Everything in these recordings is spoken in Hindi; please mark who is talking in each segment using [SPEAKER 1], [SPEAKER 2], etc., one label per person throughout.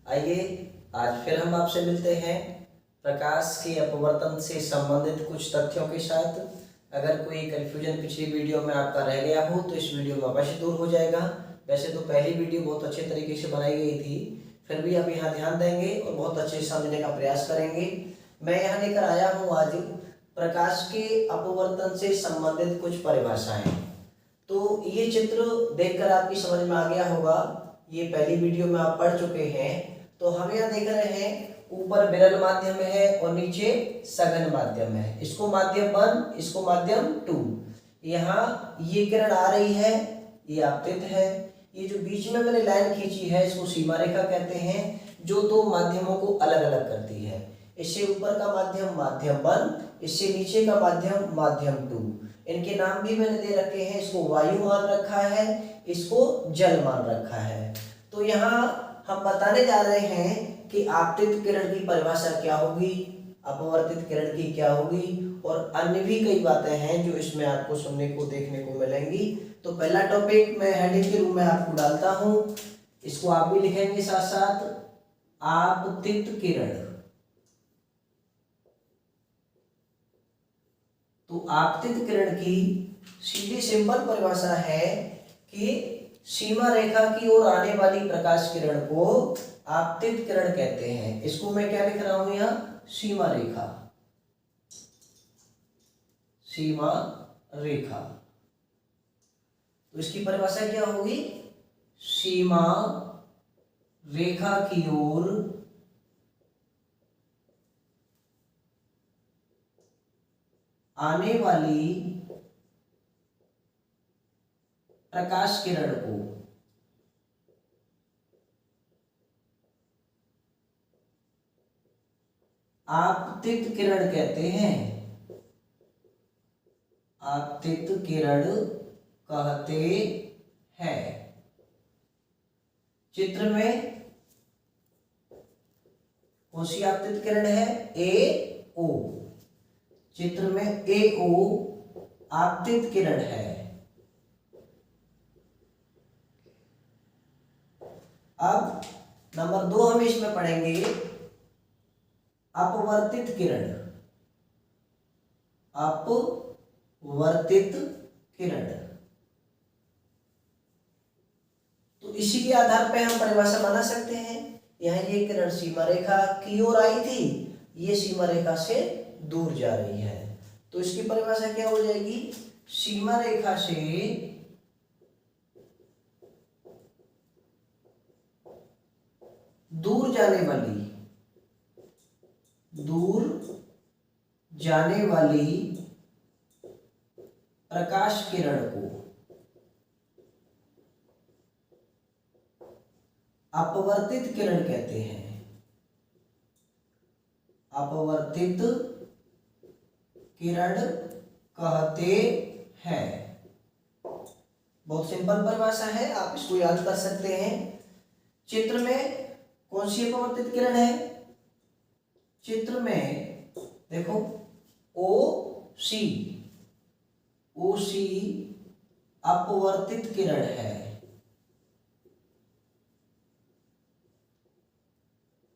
[SPEAKER 1] आइए आज फिर हम आपसे मिलते हैं प्रकाश के अपवर्तन से संबंधित कुछ तथ्यों के साथ। अगर कोई कन्फ्यूजन पिछली वीडियो में आपका रह गया हो तो इस वीडियो में अवश्य दूर हो जाएगा। वैसे तो पहली वीडियो बहुत अच्छे तरीके से बनाई गई थी, फिर भी आप यहाँ ध्यान देंगे और बहुत अच्छे से समझने का प्रयास करेंगे। मैं यहाँ लेकर आया हूँ आज प्रकाश के अपवर्तन से संबंधित कुछ परिभाषाएं। तो ये चित्र देखकर आपकी समझ में आ गया होगा, ये पहली वीडियो में आप पढ़ चुके हैं। तो हम यहाँ देख रहे हैं ऊपर विरल माध्यम है और नीचे सघन माध्यम है। इसको माध्यम 1, इसको माध्यम 2। यहाँ ये किरण आ रही है, ये आपतित है। ये जो बीच में मैंने लाइन खींची है इसको सीमा रेखा कहते हैं, जो दो माध्यमों को अलग अलग करती है। इससे ऊपर का माध्यम माध्यम 1, इससे नीचे का माध्यम माध्यम 2। इनके नाम भी मैंने दे रखे हैं, इसको वायु मान रखा है, इसको जल मान रखा है। तो यहाँ हम बताने जा रहे हैं कि आपतित किरण की परिभाषा क्या होगी, अपवर्तित किरण की क्या होगी, और अन्य भी कई बातें हैं जो इसमें आपको सुनने को देखने को मिलेंगी। तो पहला टॉपिक मैं हेडिंग के रूप में आपको डालता हूँ, इसको आप भी लिखेंगे साथ साथ, आपतित किरण। तो आपतित किरण की सीधी सिंपल परिभाषा है कि सीमा रेखा की ओर आने वाली प्रकाश किरण को आपतित किरण कहते हैं। इसको मैं क्या लिख रहा हूं यहाँ, सीमा रेखा, सीमा रेखा। तो इसकी परिभाषा क्या होगी, सीमा रेखा की ओर आने वाली प्रकाश किरण को आपतित किरण कहते हैं, आपतित किरण कहते हैं। चित्र में कौन सी आपतित किरण है, ए ओ। चित्र में ए ओ आपतित किरण है। अब नंबर 2 हम इसमें पढ़ेंगे अपवर्तित किरण, अपवर्तित किरण। तो इसी के आधार पर हम परिभाषा बना सकते हैं। यहाँ ये किरण सीमा रेखा की ओर आई थी, ये सीमा रेखा से दूर जा रही है। तो इसकी परिभाषा क्या हो जाएगी, सीमा रेखा से दूर जाने वाली प्रकाश किरण को अपवर्तित किरण कहते हैं, अपवर्तित किरण कहते हैं। बहुत सिंपल परिभाषा है, आप इसको याद कर सकते हैं। चित्र में कौन सी अपवर्तित किरण है, चित्र में देखो ओ सी अपवर्तित किरण है।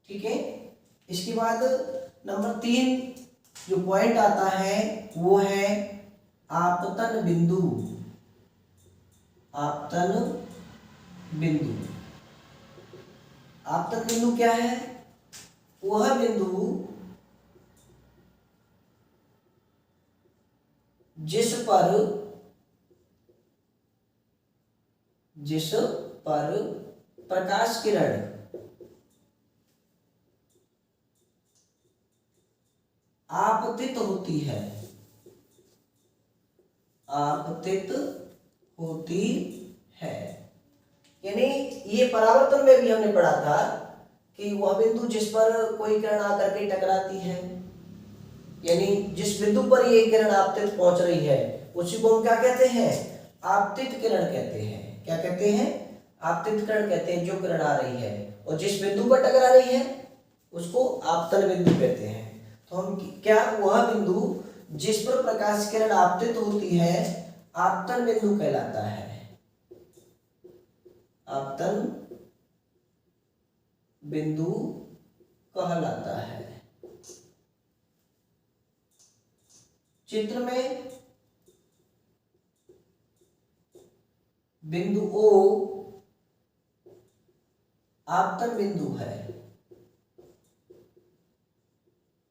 [SPEAKER 1] ठीक है। इसके बाद नंबर 3 जो पॉइंट आता है वो है आपतन बिंदु, आपतन बिंदु। आपतन बिंदु क्या है, वह बिंदु जिस पर प्रकाश किरण आपतित होती है, आपतित होती है। यानी ये परावर्तन में भी हमने पढ़ा था कि वह बिंदु जिस पर कोई किरण आकर के टकराती है, यानी जिस बिंदु पर ये किरण आपतित पहुंच रही है उसी को हम क्या कहते हैं, आपतित किरण कहते हैं। क्या कहते हैं, आपतित किरण कहते हैं जो किरण आ रही है, और जिस बिंदु पर टकरा रही है उसको आपतन बिंदु कहते हैं। तो हम क्या, वह बिंदु जिस पर प्रकाश किरण आपतित होती है आपतन बिंदु कहलाता है, आपतन बिंदु कहलाता है। चित्र में बिंदु O आपतन बिंदु है,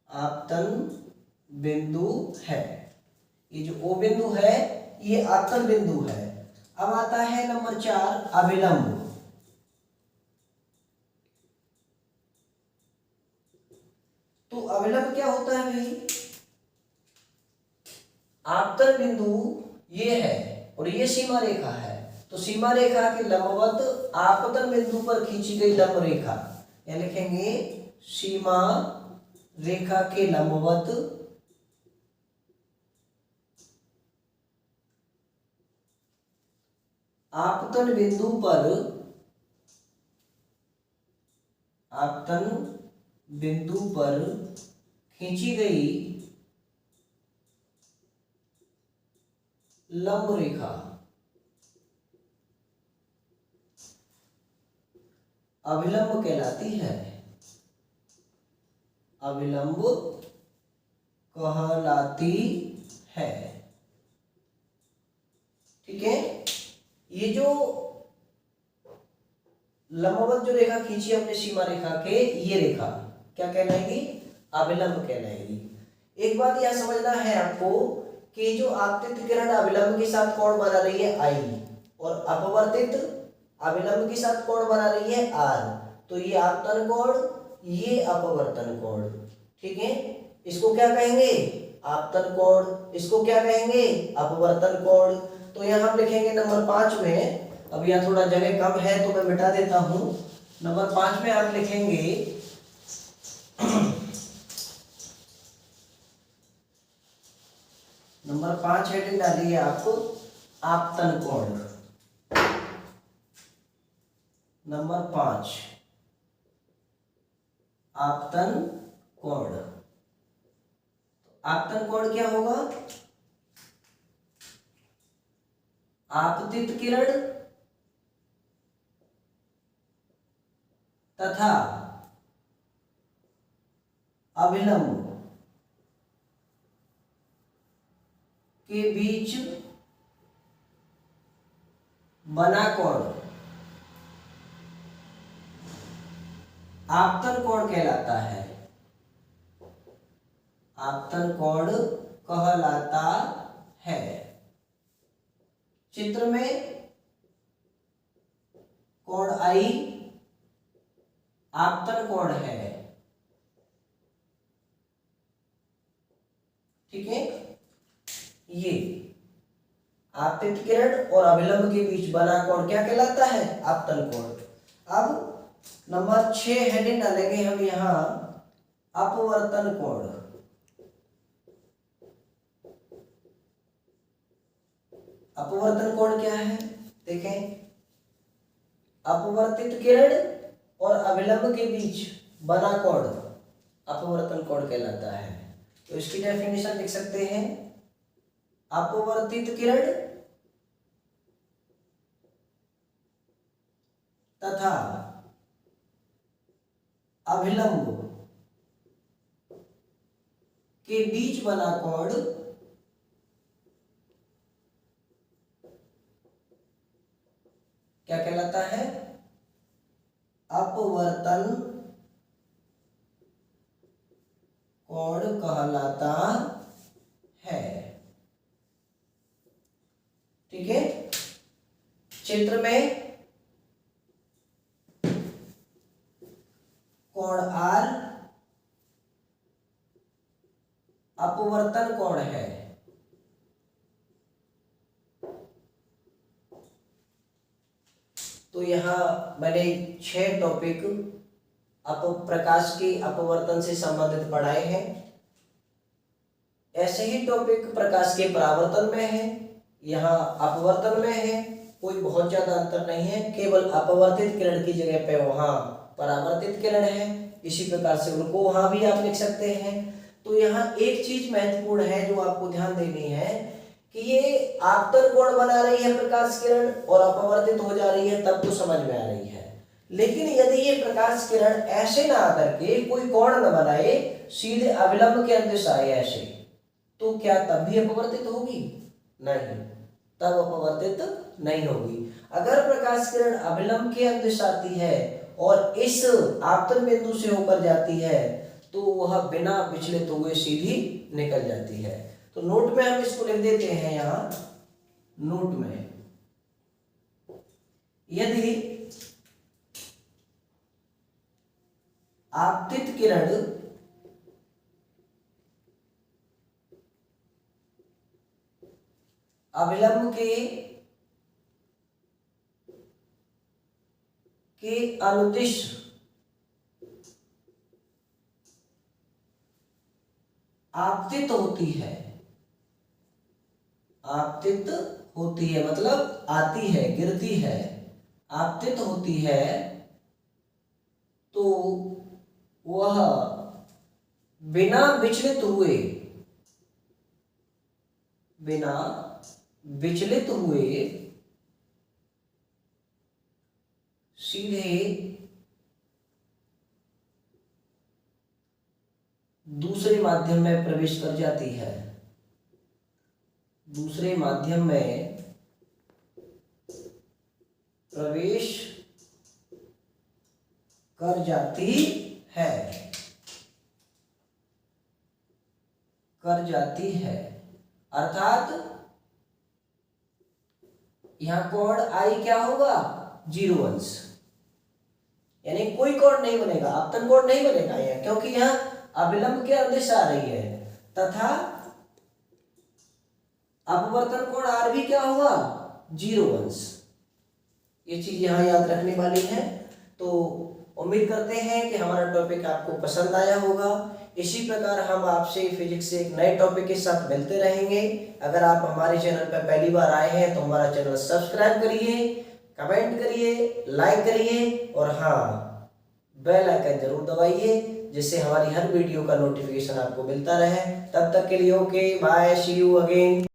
[SPEAKER 1] आपतन बिंदु है। ये जो O बिंदु है ये आपतन बिंदु है। अब आता है नंबर 4 अभिलंब। तो अभिलंब क्या होता है भाई? आपतन बिंदु ये है और ये सीमा रेखा है, तो सीमा रेखा के लंबवत आपतन बिंदु पर खींची गई लंब रेखा, या लिखेंगे सीमा रेखा के लंबवत आपतन बिंदु पर, आपतन बिंदु पर खींची गई लंब रेखा अभिलंब कहलाती है, अभिलंब कहलाती है। ठीक है, ये जो लंबवत जो रेखा खींची अपने सीमा रेखा के, ये रेखा क्या कहलाएगी? अभिलंब कहलाएगी। एक बात यह समझना है आपको कि जो आपतित किरण अभिलंब के साथ कोण बना रही है I और अपवर्तित अभिलंब के साथ कोण बना रही है R, तो ये आपतन कोण, ये अपवर्तन कोण। ठीक है, इसको क्या कहेंगे? आपतन कोण। इसको क्या कहेंगे? अपवर्तन कोण। तो यहाँ हम लिखेंगे नंबर 5 में, अब यहाँ थोड़ा जगह कम है तो मैं मिटा देता हूं। नंबर 5 में आप लिखेंगे नंबर 5 हेडिंग डालिए आप आपतन कोण। नंबर 5 आपतन कोण। आपतन कोण क्या होगा? आपतित किरण तथा अभिलंब के बीच बना कोण आपतन कोण कहलाता है, आपतन कोण कहलाता है। चित्र में कोण I आपतन कोण है। ठीक है, ये आपतित किरण और अभिलंब के बीच बना कोण क्या कहलाता है? आपतन कोण। अब नंबर 6 हेडिंग डालेंगे हम यहां अपवर्तन कोण। अपवर्तन कोण क्या है? देखें, अपवर्तित किरण और अभिलंब के बीच बना कोण अपवर्तन कोण कहलाता है। तो इसकी डेफिनेशन लिख सकते हैं, अपवर्तित किरण तथा अभिलंब के बीच बना कोण क्या कहलाता है? अपवर्तन कोण कहलाता है। ठीक है, चित्र में कोण R अपवर्तन कोण है। तो यहाँ मैंने 6 टॉपिक प्रकाश के अपवर्तन से संबंधित पढ़ाए हैं। ऐसे ही टॉपिक प्रकाश के परावर्तन में है, यहाँ अपवर्तन में है। कोई बहुत ज्यादा अंतर नहीं है, केवल अपवर्तित किरण की जगह पे वहां परावर्तित किरण है। इसी प्रकार से उनको वहां भी आप लिख सकते हैं। तो यहाँ एक चीज महत्वपूर्ण है जो आपको ध्यान देनी है कि ये आपतन कोण बना रही है प्रकाश किरण और अपवर्तित हो जा रही है, तब तो समझ में आ रही है। लेकिन यदि ये प्रकाश किरण ऐसे ना आकर के कोई कोण न बनाए, सीधे अभिलंब के अंदिश आए ऐसे, तो क्या तब भी अपवर्तित होगी? नहीं, तब अपवर्तित नहीं होगी। अगर प्रकाश किरण अभिलंब के अंदिश आती है और इस आपतन बिंदु से होकर जाती है तो वह बिना विचलित हुए सीधी निकल जाती है। तो नोट में हम इसको लिख देते हैं यहाँ, नोट में यदि आपतित किरण अभिलंब के अनुदिश आपतित होती है, आपतित होती है मतलब आती है, गिरती है, आपतित होती है, तो वह बिना विचलित हुए, बिना विचलित हुए सीधे दूसरे माध्यम में प्रवेश कर जाती है, दूसरे माध्यम में प्रवेश कर जाती है, कर जाती है। अर्थात यहां कोण आई क्या होगा? 0 अंश, यानी कोई कोण नहीं बनेगा, आपतन कोण नहीं बनेगा यहाँ, क्योंकि यहाँ अभिलंब के अंदिश आ रही है, तथा अपवर्तन कोण आर भी क्या होगा? 0 अंश। ये चीज यहाँ याद रखने वाली है। तो उम्मीद करते हैं कि हमारा टॉपिक आपको पसंद आया होगा। इसी प्रकार हम आपसे फिजिक्स से एक नए टॉपिक के साथ मिलते रहेंगे। अगर आप हमारे चैनल पर पहली बार आए हैं तो हमारा चैनल सब्सक्राइब करिए, कमेंट करिए, लाइक करिए और हाँ, बेल आइकन जरूर दबाइए, जिससे हमारी हर वीडियो का नोटिफिकेशन आपको मिलता रहे। तब तक के लिए okay bye, see you again.